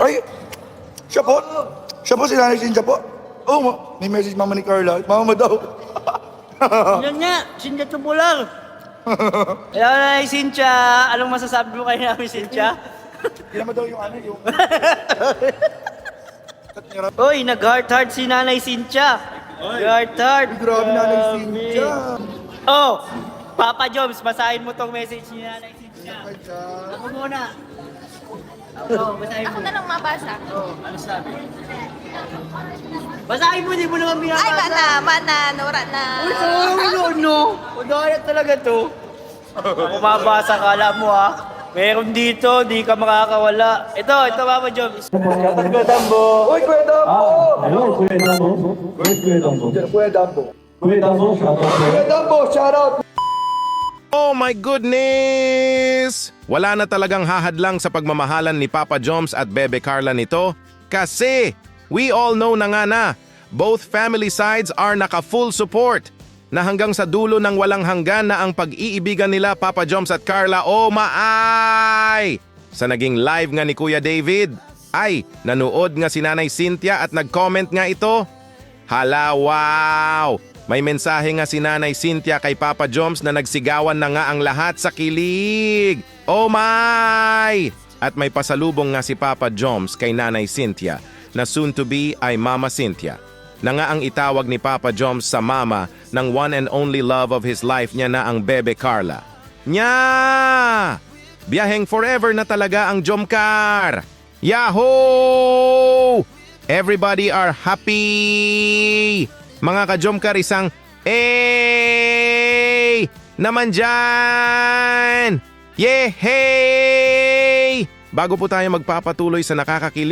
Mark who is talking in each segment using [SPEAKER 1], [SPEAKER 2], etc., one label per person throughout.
[SPEAKER 1] Ay, siya po. Siya po si Nanay Cynthia po. Oo, may message mama ni Carla. Mama mo daw.
[SPEAKER 2] Yan nga, Cynthia Tubular. Hello, Nanay Cynthia. Anong masasabi mo kay namin, Cynthia?
[SPEAKER 1] Hindi naman daw yung ano, yung...
[SPEAKER 2] Uy, nag-heart-heart si Nanay Cynthia. Heart-heart.
[SPEAKER 1] Grabe Nanay Cynthia.
[SPEAKER 2] Oh, Papa Jobs, basahin mo tong message ni Nanay Cynthia. Ako muna. Ako, basahin mo.
[SPEAKER 3] Ako na lang mabasa.
[SPEAKER 2] Oh, ano sabi? Basahin mo, di mo naman binabasa.
[SPEAKER 3] Ay, mana, Nora na.
[SPEAKER 2] Uy, sorry, no. Udaya talaga to. Kung mabasa ka, alam mo ha. Meron dito, di ka makakawala. Ito, Papa Jobs. Shoutout ko, Dambo.
[SPEAKER 1] Uy, Kuya Dambo!
[SPEAKER 4] Hello, Kuya Dambo. Where's Kuya Dambo?
[SPEAKER 1] Kuya Dambo.
[SPEAKER 4] Kuya Dambo, shout out.
[SPEAKER 1] Kuya Dambo, shoutout!
[SPEAKER 5] Oh my goodness! Wala na talagang hahadlang sa pagmamahalan ni Papa Joms at Bebe Carla nito kasi we all know na nga na both family sides are naka-full support na hanggang sa dulo ng walang hanggan na ang pag-iibigan nila Papa Joms at Carla oh maay! Sa naging live nga ni Kuya David ay nanood nga si Nanay Cynthia at nag-comment nga ito. Hala wow! May mensahe nga si Nanay Cynthia kay Papa Joms na nagsigawan na nga ang lahat sa kilig. Oh my! At may pasalubong nga si Papa Joms kay Nanay Cynthia na soon to be ay Mama Cynthia. Na nga ang itawag ni Papa Joms sa mama ng one and only love of his life niya na ang Bebe Carla. Nya! Biyaheng forever na talaga ang Jomcar! Yahoo! Everybody are happy! Mga ka-Jomcar, isang eh naman dyan! Yehey! Bago po tayo magpapatuloy sa nakakakilig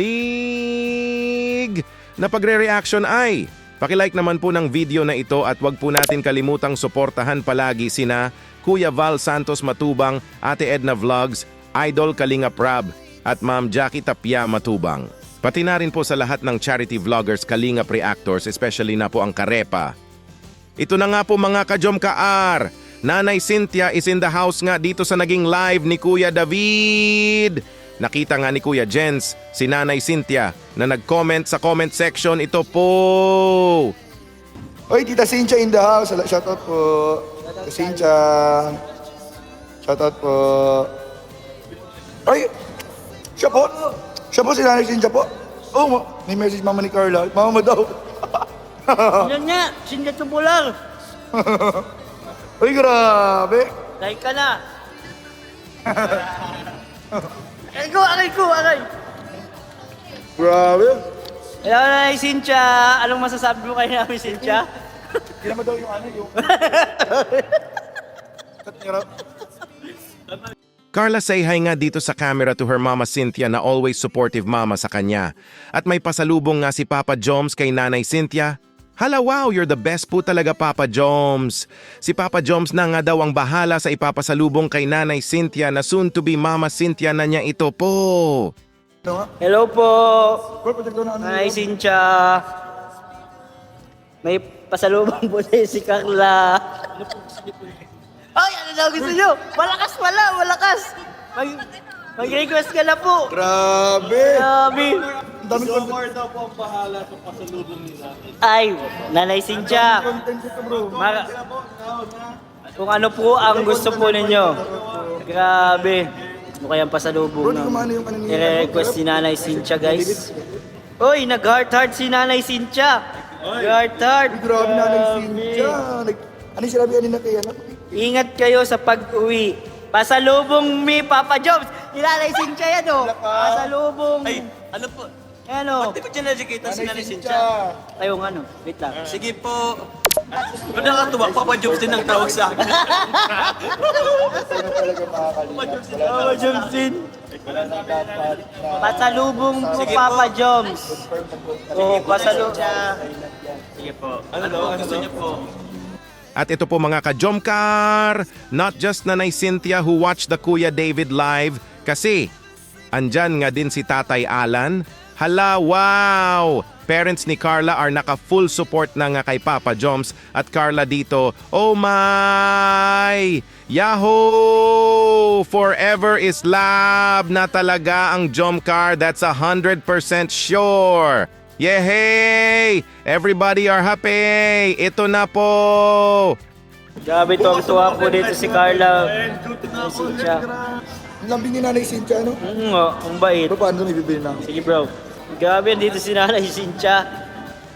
[SPEAKER 5] na pagre-reaction ay paki-like naman po ng video na ito at wag po natin kalimutang suportahan palagi sina Kuya Val Santos Matubang, Ate Edna Vlogs, Idol Kalinga Prab at Ma'am Jackie Tapia Matubang. Pati na rin po sa lahat ng charity vloggers, Kalingap Reactors, especially na po ang Karepa. Ito na nga po mga ka-Jomcar. Nanay Cynthia is in the house nga dito sa naging live ni Kuya David. Nakita nga ni Kuya Jens si Nanay Cynthia na nag-comment sa comment section. Ito po.
[SPEAKER 1] Uy, Tita Cynthia in the house. Shoutout po. Tita Cynthia. Shoutout po. Ay, siya po. Siya po si Nanay Cynthia po. Oo, may message mama ni Carla. Mama mo daw.
[SPEAKER 2] Yan nga, Cynthia Tubular.
[SPEAKER 1] Uy, grabe.
[SPEAKER 2] Like ka na. Aray ko.
[SPEAKER 1] Grabe.
[SPEAKER 2] Hello, Nanay Cynthia. Anong masasabi mo kay namin, Cynthia?
[SPEAKER 1] Hindi naman daw yung ano, yung...
[SPEAKER 5] Carla say hi nga dito sa camera to her mama Cynthia na always supportive mama sa kanya. At may pasalubong nga si Papa Joms kay Nanay Cynthia. Hala wow, you're the best po talaga Papa Joms. Si Papa Joms na nga daw ang bahala sa ipapasalubong kay Nanay Cynthia na soon to be Mama Cynthia na niya ito po.
[SPEAKER 2] Hello po,
[SPEAKER 1] Bro, protect na ano.
[SPEAKER 2] Nanay Cynthia. May pasalubong po na si Carla. Ay, ano daw gusto nyo? Malakas pala, malakas. Mag-request ka na po.
[SPEAKER 1] Grabe.
[SPEAKER 2] Grabe.
[SPEAKER 1] Ang dami content.
[SPEAKER 4] daw po ang bahala sa pasalubong nila.
[SPEAKER 2] Ay, Nanay Cynthia.
[SPEAKER 1] Content ito, bro.
[SPEAKER 2] Kung ano po ang gusto po ninyo. Grabe. Ano kayang pasalubong
[SPEAKER 1] Bro, di ko
[SPEAKER 2] na
[SPEAKER 1] maano yung ano niya.
[SPEAKER 2] i-request si Nanay Cynthia, guys. Uy, nag-heart-heart si Nanay Cynthia. Heart-heart.
[SPEAKER 1] Grabe Nanay Cynthia. Ano yung sinabi kanina kay ano?
[SPEAKER 2] Ingat kayo sa pag-uwi. Pasalubong mi Papa Jobs. Nilalay Cynthia yan o. Pasalubong.
[SPEAKER 6] Ay, ano po?
[SPEAKER 2] Ano?
[SPEAKER 6] Di ba dyan nakikita si Nanay Cynthia?
[SPEAKER 2] Kayong ano? Wait lang.
[SPEAKER 6] Sige po. Ba't nakatuwa? Papa Jobs din ang tawag sa akin.
[SPEAKER 1] Ano talaga makakalimutan?
[SPEAKER 2] Papa Jobs din. Pasalubong po Papa Jobs. Oo, pasalubong.
[SPEAKER 6] Sige po. Ano po gusto niyo po?
[SPEAKER 5] At ito po mga ka-Jomcar, not just Nanay Cynthia who watched the Kuya David live kasi andyan nga din si Tatay Alan. Hala, wow! Parents ni Carla are naka-full support na nga kay Papa Joms at Carla dito. Oh my! Yahoo! Forever is love na talaga ang Jomcar. That's 100% sure. Yehey! Everybody are happy! Ito na po!
[SPEAKER 2] Grabe tuwang-tuwa po dito si Carla. Cynthia.
[SPEAKER 1] Ang lambing ni Nanay Cynthia, ano?
[SPEAKER 2] Ang bait.
[SPEAKER 1] Pero paano may bibili na?
[SPEAKER 2] Sige bro. Grabe, andito si Nanay Cynthia.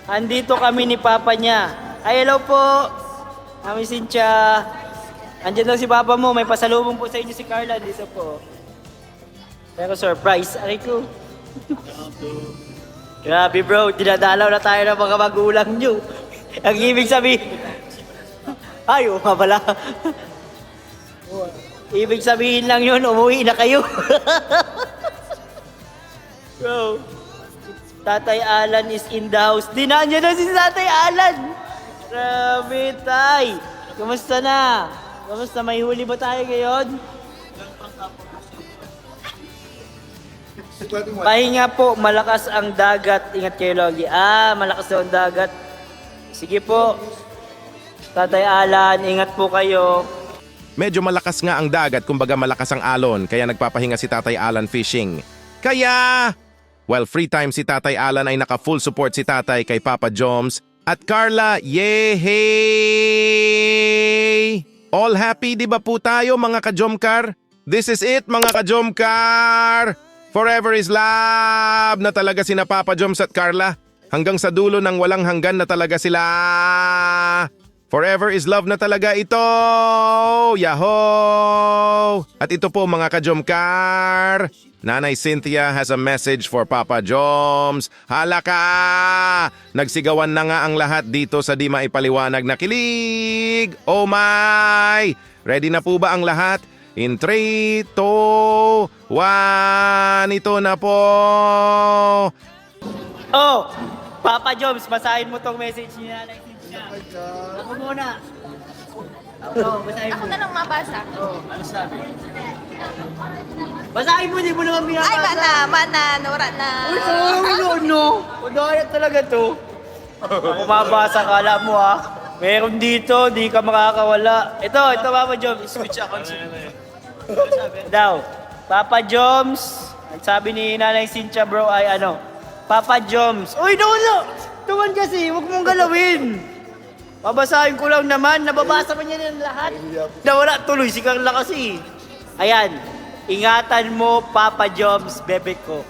[SPEAKER 2] Andito kami ni Papa niya. Ay, hello po. Mami Cynthia. Andiyan daw si Papa mo. May pasalubong po sa inyo si Carla. Dito po. Pero surprise. Aray ko. Grabe bro. Dinadalaw na tayo ng mga magulang nyo. Ang ibig sabihin. Ay, nga pala. Ibig sabihin lang yun, umuwi na kayo. Bro, Tatay Alan is in the house. Dinaan niya na si Tatay Alan. Grabe, Tay. Kumusta na? Kumusta? May huli ba tayo ngayon? Pahinga po, malakas ang dagat. Ingat kayo lagi. Malakas daw ang dagat. Sige po. Tatay Alan, ingat po kayo.
[SPEAKER 5] Medyo malakas nga ang dagat, kumbaga malakas ang alon, kaya nagpapahinga si Tatay Alan fishing. Kaya, while free time si Tatay Alan ay naka-full support si Tatay kay Papa Joms at Carla. Yehey! All happy di ba po tayo mga ka-Jomcar? This is it mga ka-Jomcar! Forever is love na talaga sina Papa Joms at Carla. Hanggang sa dulo ng walang hanggan na talaga sila. Forever is love na talaga ito! Yahoo! At ito po mga ka-Jomcar. Nanay Cynthia has a message for Papa Joms. Hala ka! Nagsigawan na nga ang lahat dito sa di maipaliwanag na kilig. Oh my! Ready na po ba ang lahat? In 3, 2, 1, ito na po!
[SPEAKER 2] Oh! Papa Joms, basahin mo tong message ni Nanay Cynthia. Ako muna. Basahin
[SPEAKER 3] Ako
[SPEAKER 2] mo.
[SPEAKER 3] na lang mabasa.
[SPEAKER 2] Ano sabi? Basahin mo, di mo naman
[SPEAKER 3] Ay,
[SPEAKER 2] binabasa.
[SPEAKER 3] mana, nura na.
[SPEAKER 2] No. Udaya talaga to. Kumabasa ka, alam mo Meron dito, di ka makakawala. Ito Papa Joms. Switch account. Daw, Papa Joms, ang sabi ni Nanay Cynthia bro ay Papa Joms. Uy, no. Tuman kasi, huwag mong galawin. Babasahin ko lang naman, nababasa pa niya ng lahat. Nawala tuloy, si Carla kasi. Ayan, ingatan mo, Papa Joms, bebe ko.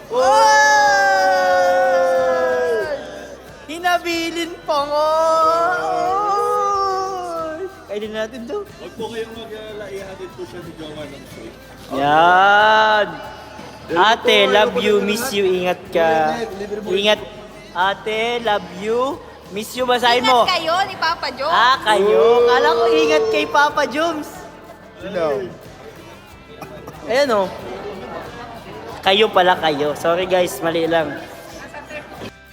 [SPEAKER 2] Hinabilin pa nga. Kainin natin to.
[SPEAKER 4] Huwag po kayong mag-alala, ihatid po siya ni Jomar ng show.
[SPEAKER 2] Yan. Ate, love you, miss you, ingat ka. Ingat. Ate, love you, miss you, basahin mo.
[SPEAKER 3] Ingat kayo ni Papa Joe.
[SPEAKER 2] Kayo. Kala ko ingat kay Papa Joms.
[SPEAKER 1] Sino?
[SPEAKER 2] Ayan Kayo pala kayo. Sorry guys, mali lang.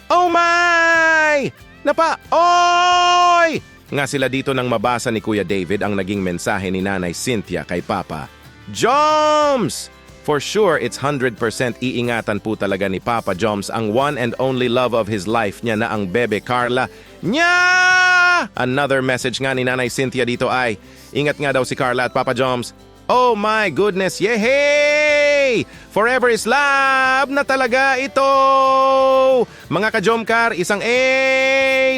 [SPEAKER 5] Oh my! Oy! Nga sila dito nang mabasa ni Kuya David ang naging mensahe ni Nanay Cynthia kay Papa Joms! For sure, it's 100% iingatan po talaga ni Papa Joms ang one and only love of his life niya na ang bebe Carla. Nya! Another message nga ni Nanay Cynthia dito ay, ingat nga daw si Carla at Papa Joms. Oh my goodness, yehey! Forever is love na talaga ito! Mga ka-Jomcar, isang A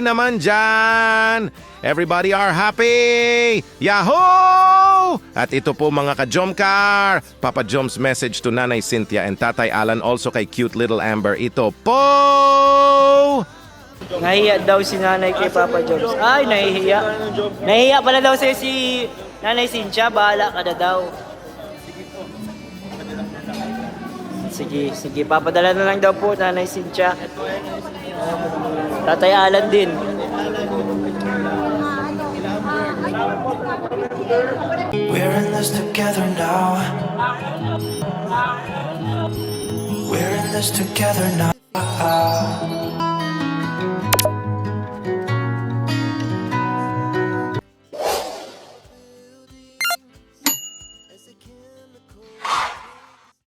[SPEAKER 5] naman dyan! Everybody are happy! Yahoo! At ito po mga ka-Jomcar, Papa Joms message to Nanay Cynthia and Tatay Alan, also kay cute little Amber. Ito po!
[SPEAKER 2] Nahiya daw si Nanay kay Papa Joms. Ay, nahihiya. Nahihiya pala daw sa'yo si Nanay Cynthia. Bahala ka na daw. Sige. Papadala na lang daw po, Nanay Cynthia. Tatay Alan din.
[SPEAKER 7] We're in this together now. We're in this together now.